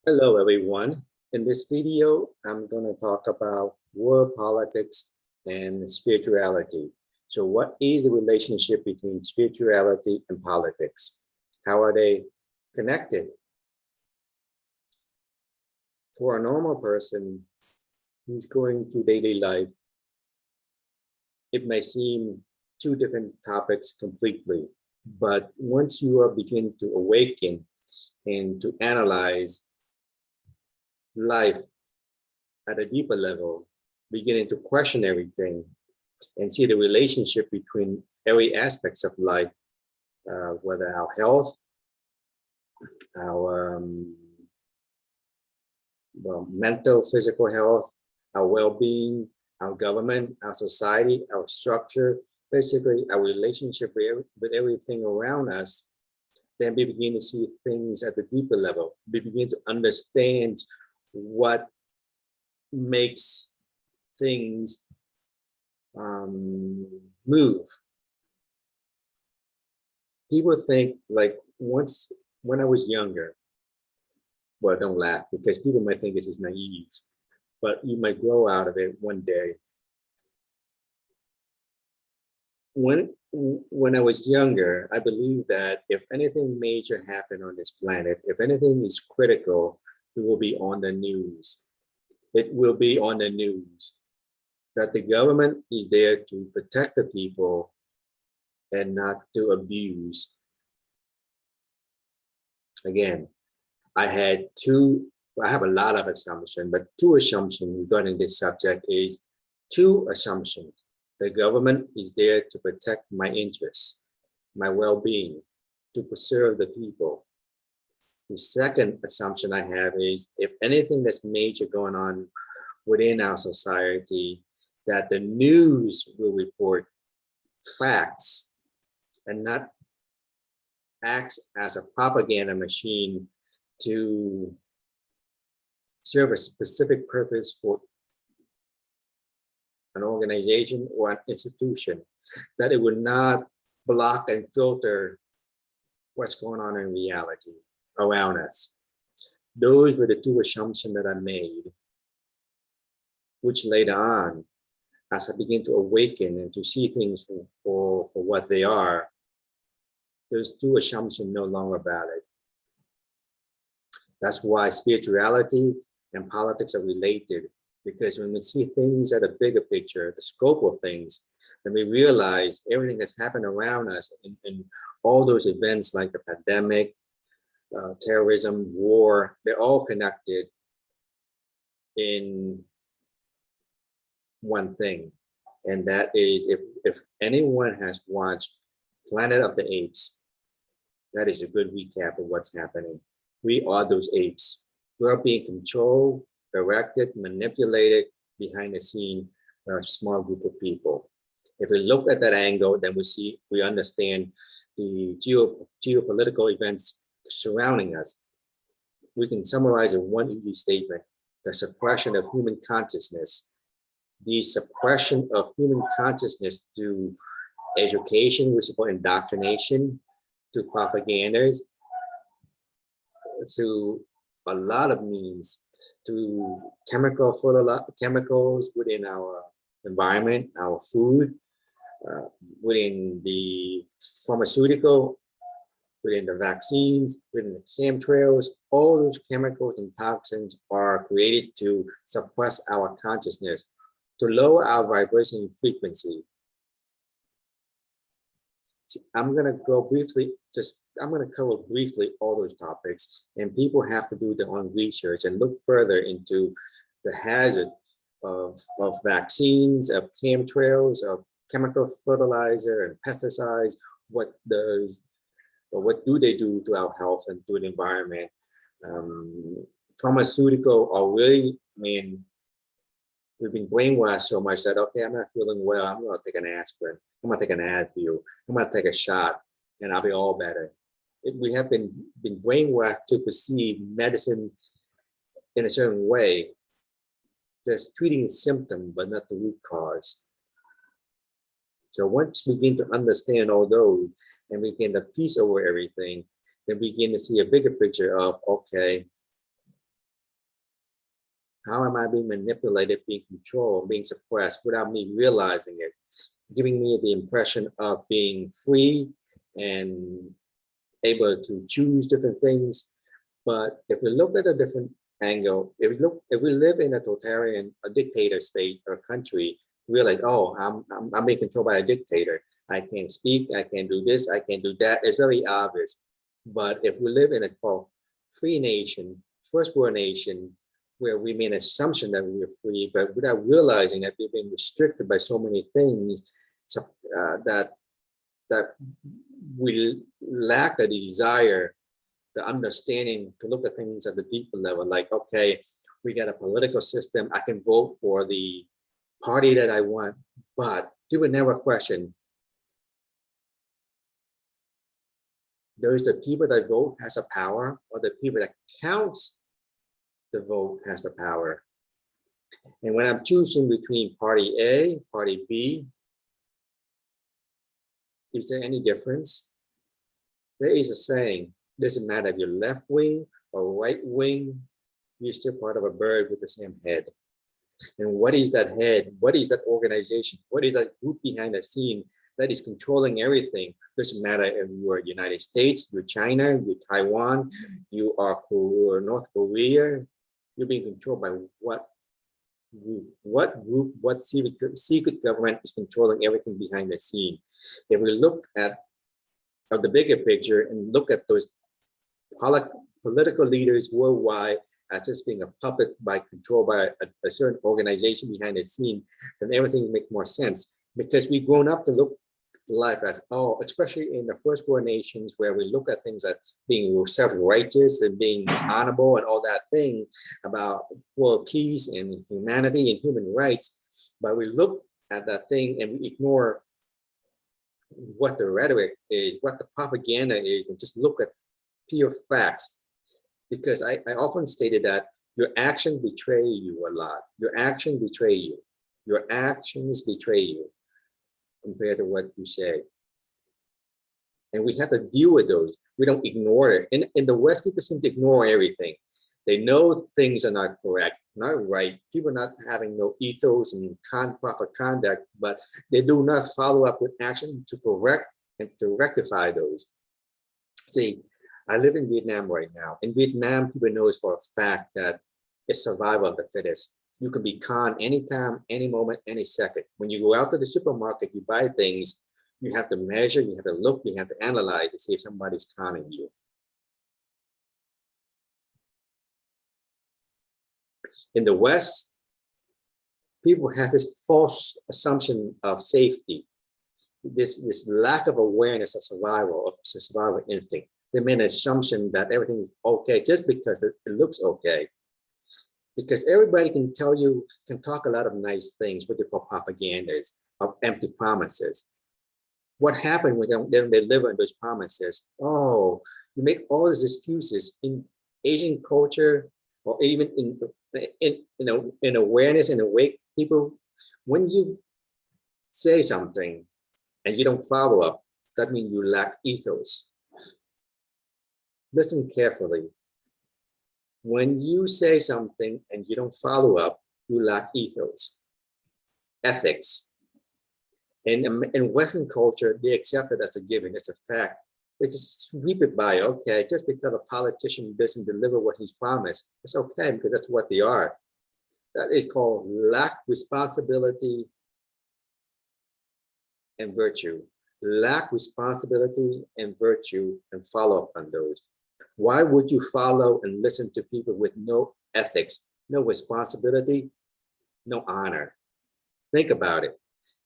Hello, everyone. In this video, I'm going to talk about world politics and spirituality. So what is the relationship between spirituality and politics? How are they connected? For a normal person who's going through daily life, it may seem two different topics completely. But once you are beginning to awaken and to analyze life at a deeper level, beginning to question everything and see the relationship between every aspects of life, whether our health, our mental, physical health, our well-being, our government, our society, our structure, basically our relationship with everything around us, then we begin to see things at the deeper level. We begin to understand what makes things move. People think like when I was younger, well, don't laugh because people might think this is naive, but you might grow out of it one day. When I was younger, I believed that if anything major happened on this planet, if anything is critical, it will be on the news. It will be on the news that the government is there to protect the people and not to abuse. Again, I have a lot of assumptions, but two assumptions regarding this subject is two assumptions. The government is there to protect my interests, my well-being, to preserve the people. The second assumption I have is if anything that's major going on within our society, that the news will report facts and not acts as a propaganda machine to serve a specific purpose for an organization or an institution, that it would not block and filter what's going on in reality around us. Those were the two assumptions that I made, which later on, as I begin to awaken and to see things for what they are, those two assumptions no longer valid. That's why spirituality and politics are related, because when we see things at a bigger picture, the scope of things, then we realize everything that's happened around us and all those events like the pandemic, terrorism, war, they're all connected in one thing. And that is, if anyone has watched Planet of the Apes, that is a good recap of what's happening. We are those apes. We are being controlled, directed, manipulated behind the scene by a small group of people. If we look at that angle, then we understand the geopolitical events surrounding us. We can summarize in one easy statement: the suppression of human consciousness. The suppression of human consciousness through education, we support indoctrination, to propagandas, through a lot of means, to chemicals within our environment, our food, within the pharmaceutical, within the vaccines, within the chemtrails. All those chemicals and toxins are created to suppress our consciousness, to lower our vibration frequency. I'm going to go briefly, I'm going to cover briefly all those topics, and people have to do their own research and look further into the hazard of vaccines, of chemtrails, of chemical fertilizer and pesticides. What do they do to our health and to the environment? Pharmaceutical are really, we've been brainwashed so much that, okay, I'm not feeling well, I'm going to take an aspirin, I'm going to take an Advil, I'm going to take a shot, and I'll be all better. We have been brainwashed to perceive medicine in a certain way, that's treating the symptom, but not the root cause. So once we begin to understand all those and we begin to piece over everything, then we begin to see a bigger picture of, okay, How am I being manipulated, being controlled, being suppressed without me realizing it, giving me the impression of being free and able to choose different things. But if we look at a different angle, if we live in a totalitarian, a dictator state or country, we're like, oh, I'm being controlled by a dictator. I can't speak, I can't do this, I can't do that. It's very obvious. But if we live in a free nation, first world nation, where we made an assumption that we were free, but without realizing that we're being restricted by so many things, so, that we lack a desire, the understanding to look at things at the deeper level. Like, okay, we got a political system. I can vote for the party that I want, but you would never question, does the people that vote has a power, or the people that counts the vote has the power? And when I'm choosing between party A, party B, is there any difference? There is a saying, doesn't matter if you're left wing or right wing, you're still part of a bird with the same head. And what is that head? What is that organization? What is that group behind the scene that is controlling everything? Doesn't matter if you are United States, you're China, you're Taiwan, you are North Korea. You're being controlled by what group, what secret government is controlling everything behind the scene? If we look at the bigger picture and look at those political leaders worldwide as just being a puppet controlled by a certain organization behind the scene, then everything makes more sense. Because we've grown up to look at life as, oh, especially in the first world nations where we look at things as being self-righteous and being honorable and all that thing about world peace and humanity and human rights. But we look at that thing and we ignore what the rhetoric is, what the propaganda is, and just look at pure facts. Because I often stated that your actions betray you a lot. Your actions betray you. Your actions betray you compared to what you say. And we have to deal with those. We don't ignore it. In the West, people seem to ignore everything. They know things are not correct, not right. People are not having no ethos and proper conduct, but they do not follow up with action to correct and to rectify those. See, I live in Vietnam right now. In Vietnam, people know for a fact that it's survival of the fittest. You can be conned anytime, any moment, any second. When you go out to the supermarket, you buy things, you have to measure, you have to look, you have to analyze to see if somebody's conning you. In the West, people have this false assumption of safety, this lack of awareness of survival instinct. They made an assumption that everything is okay just because it looks okay. Because everybody can talk a lot of nice things, what they call propagandas, of empty promises. What happened when they deliver those promises? Oh, you make all these excuses in Asian culture, or even in awareness and awake people. When you say something and you don't follow up, that means you lack ethos. Listen carefully. When you say something and you don't follow up, you lack ethos, ethics. In Western culture, they accept it as a given, it's a fact. They just sweep it by, okay, just because a politician doesn't deliver what he's promised, it's okay because that's what they are. That is called lack responsibility and virtue. Lack responsibility and virtue and follow up on those. Why would you follow and listen to people with no ethics, no responsibility, no honor? Think about it.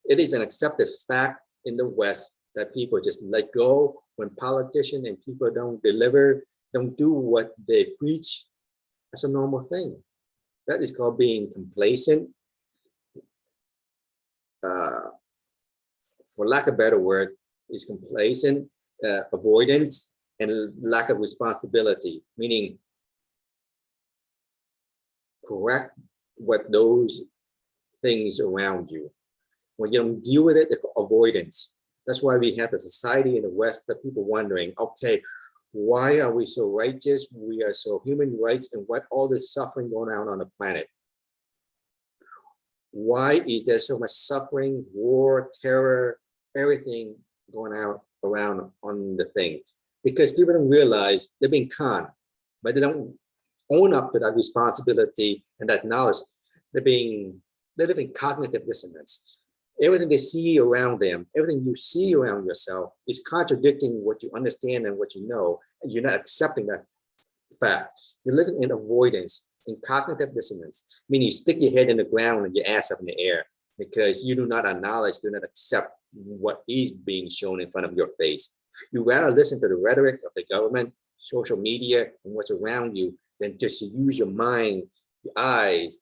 It is an accepted fact in the West that people just let go when politicians and people don't deliver, don't do what they preach. That's a normal thing. That is called being complacent. For lack of a better word, is complacent, avoidance, and lack of responsibility, meaning correct what those things around you. When you don't deal with it, it's avoidance. That's why we have the society in the West that people wondering, okay, why are we so righteous? We are so human rights, and what all this suffering going on the planet? Why is there so much suffering, war, terror, everything going out around on the thing? Because people don't realize they're being conned, but they don't own up to that responsibility and that knowledge. They live in cognitive dissonance. Everything they see around them, everything you see around yourself is contradicting what you understand and what you know, and you're not accepting that fact. You're living in avoidance, in cognitive dissonance, meaning you stick your head in the ground and your ass up in the air because you do not acknowledge, do not accept what is being shown in front of your face. You rather listen to the rhetoric of the government, social media, and what's around you than just to use your mind, your eyes,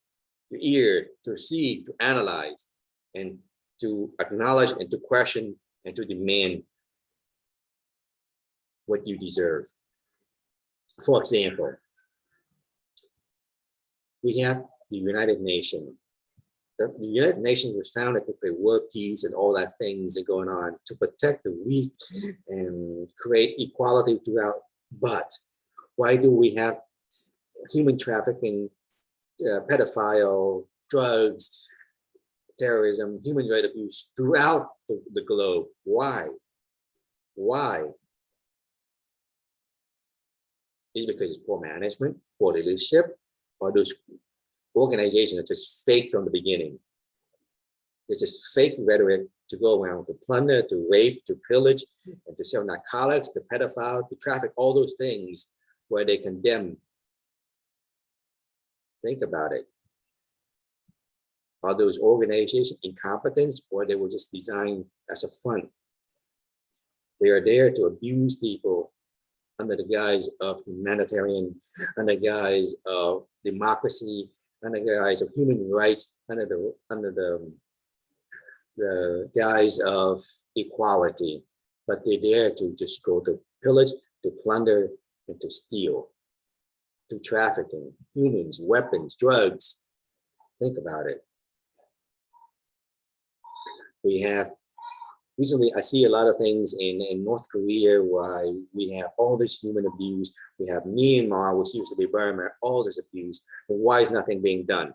your ear to see, to analyze, and to acknowledge and to question and to demand what you deserve. For example, we have the United Nations. The United Nations was founded to create world peace and all that things are going on to protect the weak and create equality throughout. But why do we have human trafficking, pedophile, drugs, terrorism, human rights abuse throughout the globe? Why? Why? Is it because it's poor management, poor leadership, or those organizations are just fake from the beginning? It's just fake rhetoric to go around to plunder, to rape, to pillage, and to sell narcotics, to pedophile, to traffic, all those things where they condemn. Think about it. Are those organizations incompetent, or they were just designed as a front? They are there to abuse people under the guise of humanitarian, under the guise of democracy, under the guise of human rights, under the guise of equality. But they're there to just go to pillage, to plunder, and to steal, to trafficking, humans, weapons, drugs. Think about it. We have, recently I see a lot of things in North Korea where we have all this human abuse. We have Myanmar, which used to be Burma, all this abuse. But why is nothing being done?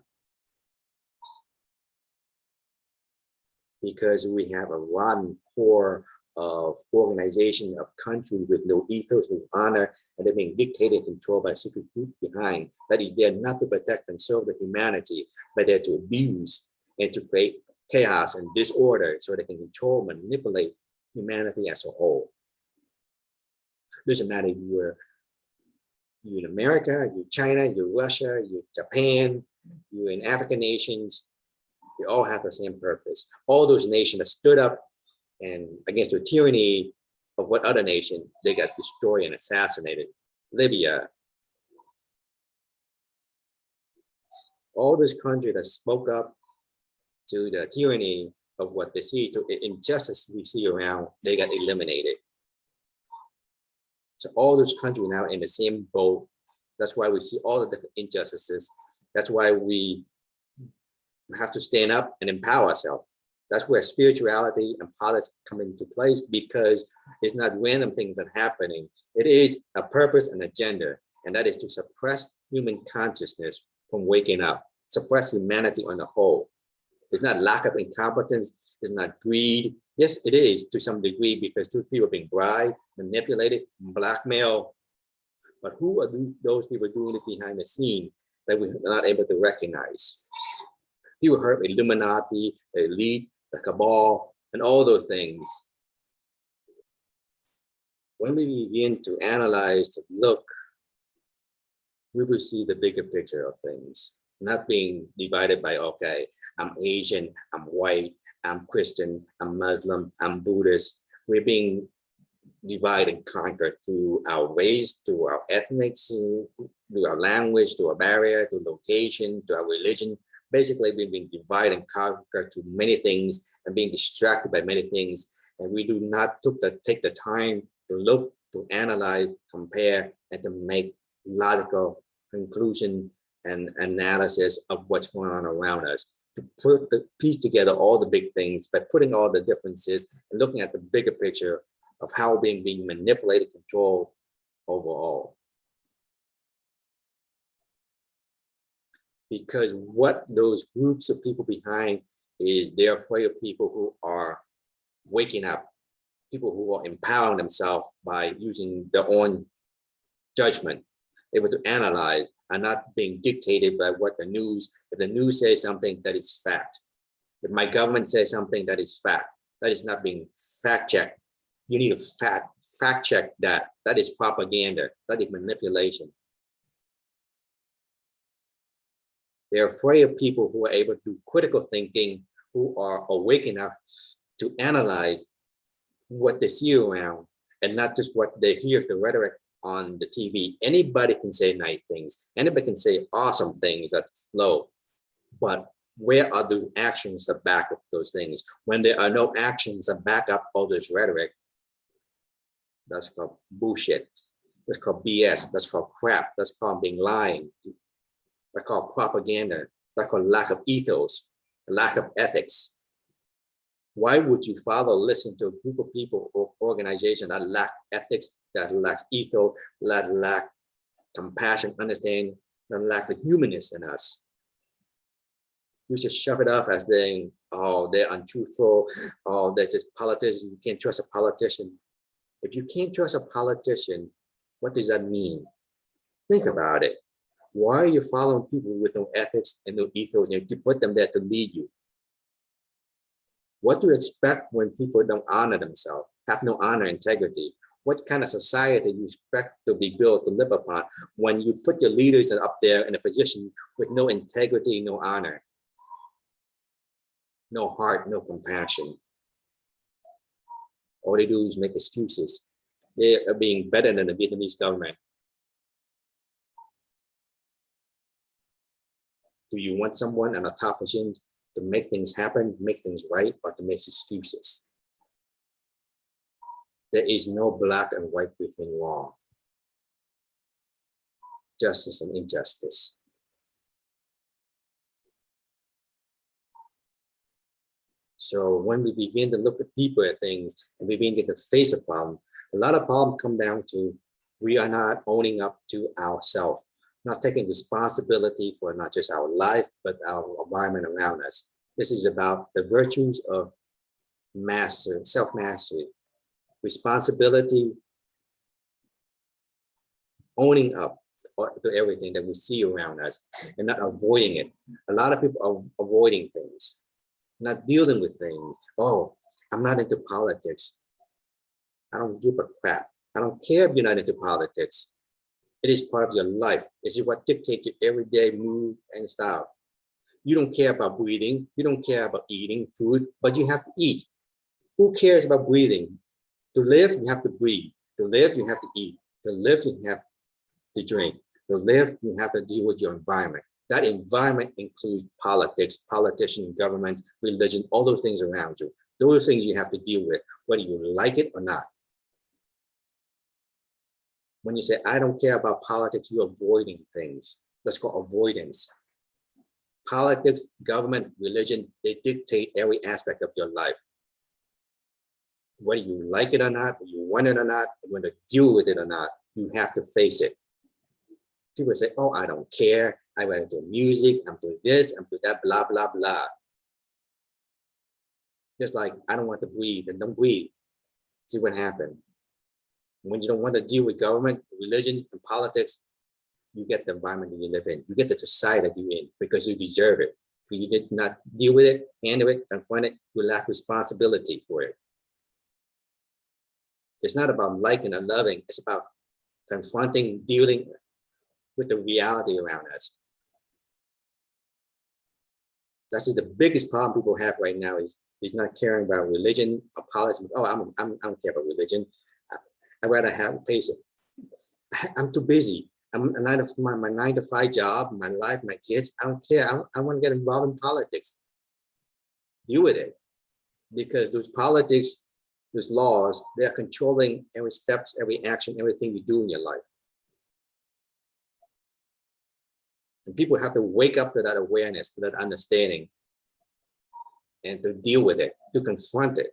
Because we have a rotten core of organization, of country with no ethos, no honor, and they're being dictated and controlled by a secret group behind that is there not to protect and serve the humanity, but there to abuse and to create chaos and disorder so they can control, manipulate humanity as a whole. Doesn't matter if you're in America, you're China, you're Russia, you're Japan, you're in African nations, they all have the same purpose. All those nations that stood up and against the tyranny of what other nation, they got destroyed and assassinated. Libya. All those countries that spoke up to the tyranny of what they see, to the injustice we see around, they got eliminated. So all those countries now in the same boat. That's why we see all the different injustices. That's why we have to stand up and empower ourselves. That's where spirituality and politics come into place, because it's not random things that are happening. It is a purpose and agenda, and that is to suppress human consciousness from waking up, suppress humanity on the whole. It's not lack of incompetence, it's not greed. Yes, it is to some degree, because those people are being bribed, manipulated, blackmailed. But who are those people doing it behind the scene that we're not able to recognize? People heard Illuminati, the elite, the cabal, and all those things. When we begin to analyze, to look, we will see the bigger picture of things, not being divided by, okay, I'm Asian, I'm white, I'm Christian, I'm Muslim, I'm Buddhist. We're being divided and conquered through our race, through our ethnics, through our language, through our barrier, through location, to our religion. Basically, we've been divided and conquered to many things and being distracted by many things. And we do not take the time to look, to analyze, compare, and to make logical conclusion and analysis of what's going on around us. To piece together all the big things by putting all the differences and looking at the bigger picture of how being manipulated, controlled overall. because what those groups of people behind is they're afraid of people who are waking up, people who are empowering themselves by using their own judgment, able to analyze and not being dictated by what the news, if the news says something, that is fact. If my government says something, that is fact. That is not being fact checked. You need to fact check that. That is propaganda. That is manipulation. They're afraid of people who are able to do critical thinking, who are awake enough to analyze what they see around and not just what they hear the rhetoric on the TV. Anybody can say nice things. Anybody can say awesome things that flow. But where are those actions that back up those things? When there are no actions that back up all this rhetoric, that's called bullshit. That's called BS. That's called crap. That's called being lying. That's called propaganda. That's called lack of ethos, lack of ethics. Why would you follow, listen to a group of people or organization that lack ethics, that lack ethos, that lack compassion, understanding, that lack the humanness in us? We should shove it off as saying, oh, they're untruthful, oh, they're just politicians, you can't trust a politician. If you can't trust a politician, what does that mean? Think about it. Why are you following people with no ethics and no ethos, and you put them there to lead you? What do you expect when people don't honor themselves, have no honor, integrity? What kind of society do you expect to be built to live upon when you put your leaders up there in a position with no integrity, no honor, no heart, no compassion? All they do is make excuses. They are being better than the Vietnamese government. Do you want someone in a top position to make things happen, make things right, or to make excuses? There is no black and white between wrong, justice and injustice. So when we begin to look deeper at things and we begin to face a problem, a lot of problems come down to we are not owning up to ourselves, not taking responsibility for not just our life, but our environment around us. This is about the virtues of self-mastery, responsibility, owning up to everything that we see around us and not avoiding it. A lot of people are avoiding things, not dealing with things. Oh, I'm not into politics. I don't give a crap. I don't care if you're not into politics. It is part of your life. It is what dictates your everyday move and style. You don't care about breathing. You don't care about eating food, but you have to eat. Who cares about breathing? To live, you have to breathe. To live, you have to eat. To live, you have to drink. To live, you have to deal with your environment. That environment includes politics, politicians, governments, religion, all those things around you. Those things you have to deal with, whether you like it or not. When you say, I don't care about politics, you're avoiding things. That's called avoidance. Politics, government, religion, they dictate every aspect of your life. Whether you like it or not, whether you want it or not, you want to deal with it or not, you have to face it. People say, oh, I don't care. I want to do music. I'm doing this. I'm doing that, blah, blah, blah. Just like I don't want to breathe, and don't breathe. See what happened. When you don't want to deal with government, religion, and politics, you get the environment that you live in. You get the society that you're in because you deserve it. If you did not deal with it, handle it, confront it, you lack responsibility for it. It's not about liking or loving. It's about confronting, dealing with the reality around us. That's just the biggest problem people have right now is not caring about religion or politics. Oh, I don't care about religion. I'd rather have a patient. I'm too busy. I'm my 9-to-5 job, my life, my kids. I don't care. I don't want to get involved in politics. Deal with it. Because those politics, those laws, they're controlling every steps, every action, everything you do in your life. And people have to wake up to that awareness, to that understanding, and to deal with it, to confront it.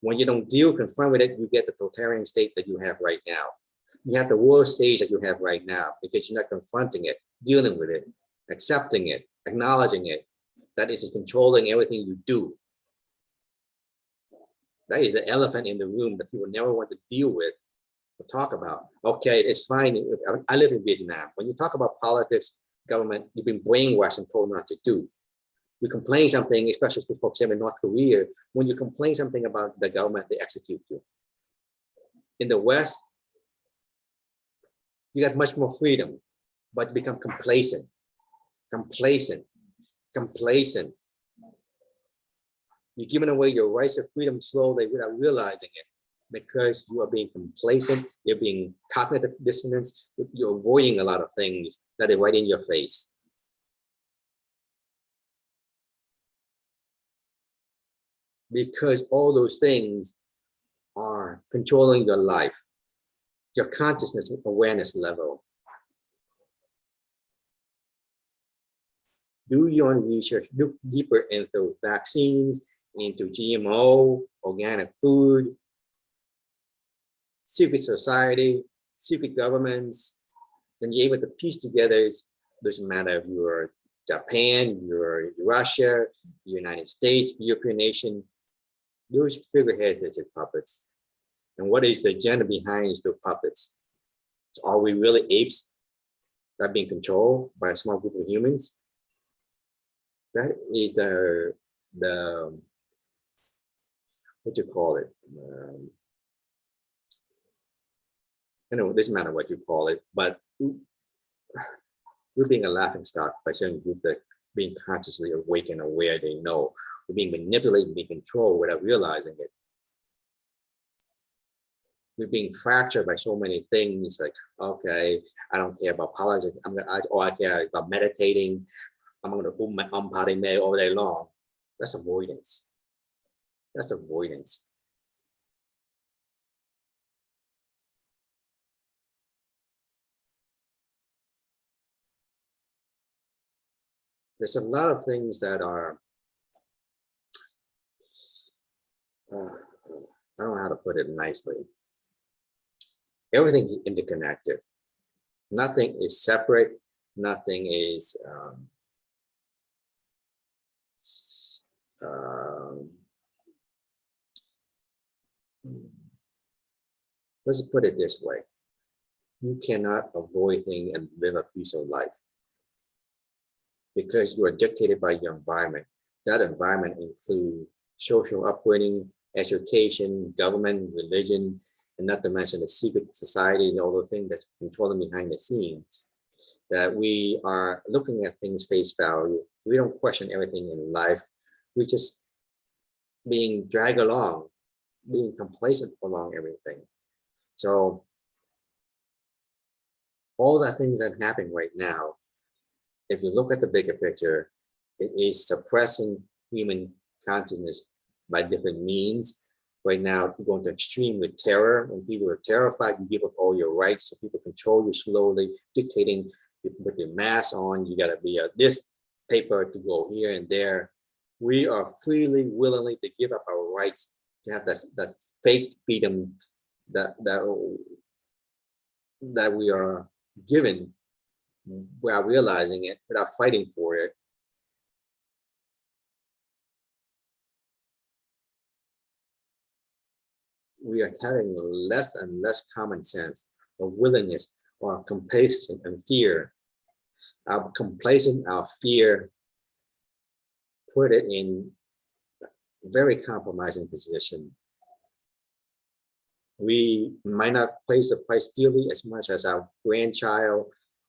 When you don't confront with it, you get the totalitarian state that you have right now. You have the worst stage that you have right now because you're not confronting it, dealing with it. accepting it, acknowledging it, that is controlling everything you do. That is the elephant in the room that people never want to deal with or talk about. Okay, it's fine. If I live in Vietnam. When you talk about politics, government, you've been brainwashed and told not to do. You complain something, especially to folks in North Korea, when you complain something about the government, they execute you. In the West, you got much more freedom, but you become complacent. You're giving away your rights of freedom slowly without realizing it, because you are being complacent, you're being cognitive dissonance, you're avoiding a lot of things that are right in your face. Because all those things are controlling your life, your consciousness and awareness level. Do your own research, look deeper into vaccines, into GMO, organic food, secret society, secret governments, then you're able to piece together. Doesn't matter if you're Japan, you're Russia, United States, European nation, those figureheads that are puppets. And what is the agenda behind the puppets? So are we really apes that are being controlled by a small group of humans? That is the what you call it? Anyway, it doesn't matter what you call it, but we're being a laughing stock by certain group that being consciously awake and aware. They know we're being manipulated, being controlled without realizing it. We're being fractured by so many things. Like, okay, I don't care about politics. I care about meditating. I'm going to my party may all day long. That's avoidance. That's avoidance. There's a lot of things that are, I don't know how to put it nicely. Everything is interconnected. Nothing is separate. Nothing is let's put it this way. You cannot avoid things and live a peaceful life because you are dictated by your environment. That environment includes social upbringing, education, government, religion, and not to mention the secret society and all the things that's controlling behind the scenes. That we are looking at things face value. We don't question everything in life. We just being dragged along, being complacent along everything. So all the things that happen right now, if you look at the bigger picture, it is suppressing human consciousness by different means. Right now, you're going to extreme with terror. When people are terrified, you give up all your rights, so people control you slowly, dictating, you put your mask on, you gotta be this paper to go here and there. We are freely, willingly to give up our rights to have that fake freedom that we are given without realizing it, without fighting for it. We are having less and less common sense or willingness or complacent and fear. Our complacent, our fear, put it in a very compromising position. We might not place the price dearly as much as our grandchild.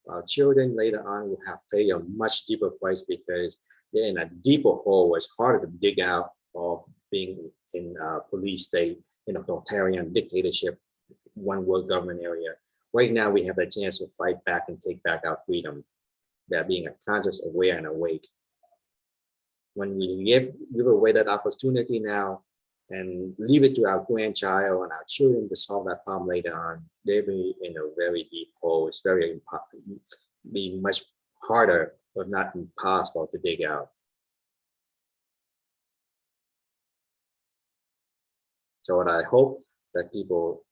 Our children later on will have to pay a much deeper price because they're in a deeper hole. It's harder to dig out of being in a police state, in a totalitarian dictatorship, one world government area. Right now, we have a chance to fight back and take back our freedom. That being a conscious, aware, and awake. When we give away that opportunity now and leave it to our grandchild and our children to solve that problem later on, they'll be in a very deep hole. It's be much harder, if not impossible, to dig out. So what I hope that people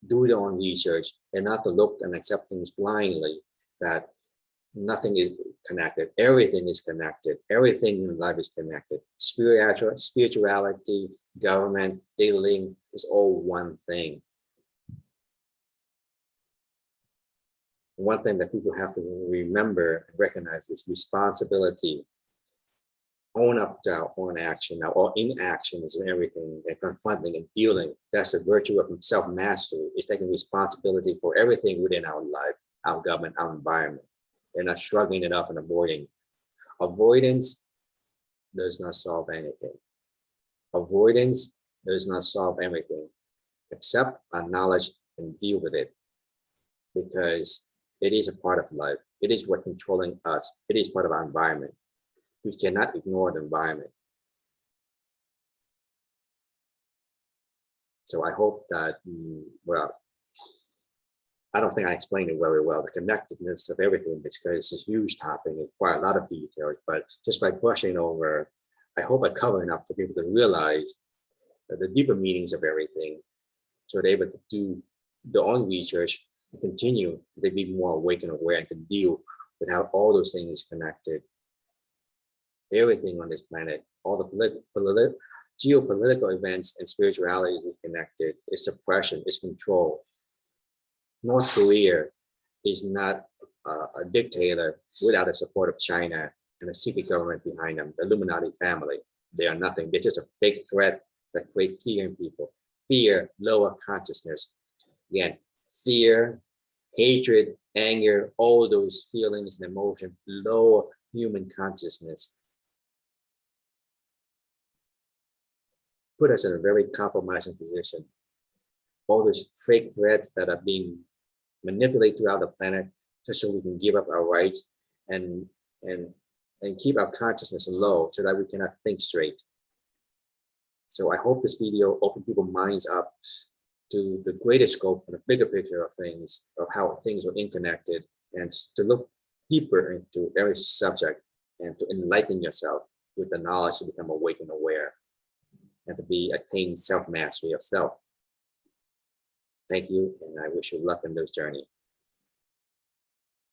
do their own research and not to look and accept things blindly, that Nothing is connected. Everything is connected. Everything in life is connected. Spirituality, government, dealing is all one thing. One thing that people have to remember and recognize is responsibility. Own up to our own action, our inaction is everything, and confronting and dealing. That's the virtue of self-mastery. It's taking responsibility for everything within our life, our government, our environment. They're not shrugging it off and avoiding. Avoidance does not solve anything. Avoidance does not solve everything. Accept, acknowledge, and deal with it. Because it is a part of life. It is what's controlling us. It is part of our environment. We cannot ignore the environment. So I hope that, well, I don't think I explained it very well, the connectedness of everything, because it's a huge topic and quite a lot of details, but just by brushing over, I hope I cover enough for people to realize the deeper meanings of everything, so they're able to do their own research and continue to be more awake and aware and to deal with how all those things connected. Everything on this planet, all the geopolitical events and spirituality is connected. It's suppression, it's control. North Korea is not a dictator without the support of China and a secret government behind them, the Illuminati family. They are nothing. They're just a fake threat that creates fear in people. Fear, lower consciousness. Again, fear, hatred, anger, all those feelings and emotions, lower human consciousness. Put us in a very compromising position. All those fake threats that are being manipulated throughout the planet just so we can give up our rights and keep our consciousness low so that we cannot think straight. So I hope this video opened people's minds up to the greater scope and the bigger picture of things, of how things are interconnected, and to look deeper into every subject and to enlighten yourself with the knowledge to become awake and aware, and to attain self-mastery of self. Thank you, and I wish you luck in this journey.